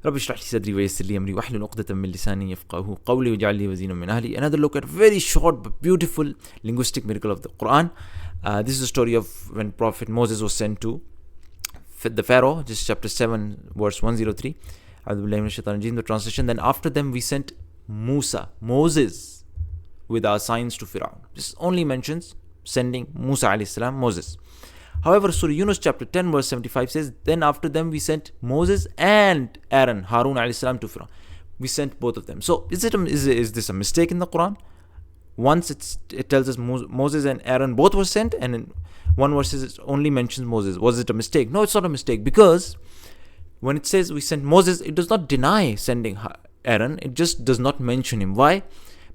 رب اشرح لي صدري ويسر لي أمري واحلل عقدة من لساني يفقهوا قولي واجعل لي وزيرا من أهلي. Another look at very short but beautiful linguistic miracle of the Qur'an. This is the story of when Prophet Moses was sent to the Pharaoh, this is chapter 7 verse 103. The translation, then after them we sent Moses with our signs to Pharaoh. This only mentions sending Musa alayhi salam, Moses. However, Surah Yunus chapter 10 verse 75 says, then after them we sent Moses and Aaron, Harun alayhi salam, to Pharaoh. We sent both of them. So is this a mistake in the Quran? Once it tells us Moses and Aaron both were sent, and in one verse it only mentions Moses. Was it a mistake? No, it's not a mistake, because when it says we sent Moses, it does not deny sending Aaron. It just does not mention him. Why?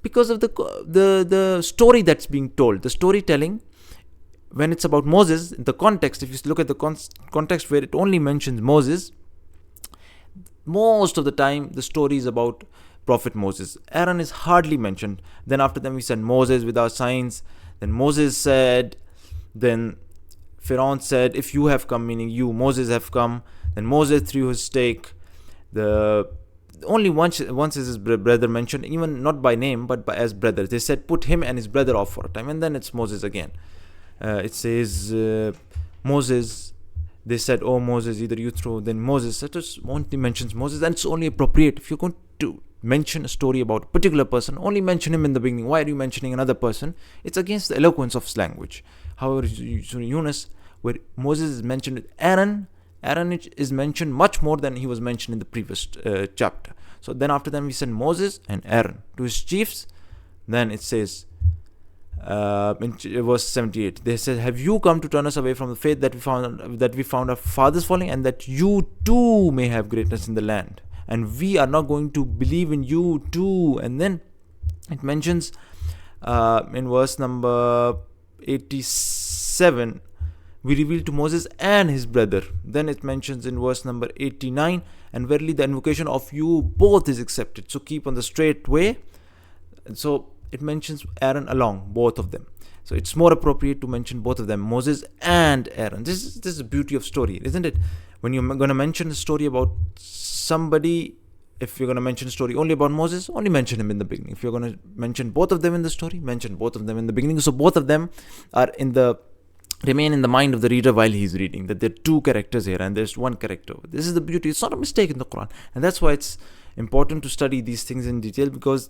Because of the story that's being told, the storytelling. When it's about Moses, in the context, if you look at the context where it only mentions Moses, most of the time the story is about Prophet Moses. Aaron is hardly mentioned. Then after them we sent Moses with our signs. Then Moses said, then Pharaoh said, if you have come, meaning you, Moses, have come. Then Moses threw his stake. Only once is his brother mentioned, even not by name, but as brother. They said, put him and his brother off for a time. And then it's Moses again. It says, Moses, they said, oh Moses, either you throw. Then Moses, it just only mentions Moses, and it's only appropriate. If you're going to mention a story about a particular person, only mention him in the beginning. Why are you mentioning another person? It's against the eloquence of language. However, Surah Yunus, where Moses is mentioned with Aaron is mentioned much more than he was mentioned in the previous chapter. So then after them we send Moses and Aaron to his chiefs. Then it says, in verse 78, they said, have you come to turn us away from the faith that we found our fathers following, and that you too may have greatness in the land, and we are not going to believe in you too? And then it mentions in verse number 87, we revealed to Moses and his brother. Then it mentions in verse number 89, and verily the invocation of you both is accepted, so keep on the straight way. And so it mentions Aaron along, both of them. So it's more appropriate to mention both of them, Moses and Aaron. This is the beauty of story, isn't it? When you're going to mention a story about somebody, if you're going to mention a story only about Moses, only mention him in the beginning. If you're going to mention both of them in the story, mention both of them in the beginning. So both of them remain in the mind of the reader while he's reading, that there are two characters here and there's one character. This is the beauty. It's not a mistake in the Quran. And that's why it's important to study these things in detail, because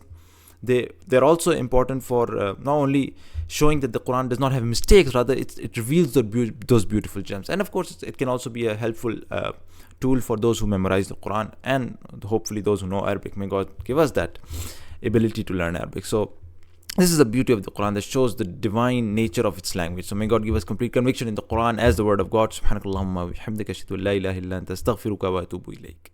they're also important for not only showing that the Quran does not have mistakes, rather it reveals those beautiful gems. And of course it can also be a helpful tool for those who memorize the Quran, and hopefully those who know Arabic. May God give us that ability to learn Arabic. So this is the beauty of the Quran, that shows the divine nature of its language. So may God give us complete conviction in the Quran as the word of God. Subhanakallahumma wa bihamdika ashhadu an la ilaha illa anta astaghfiruka wa atubu ilayk.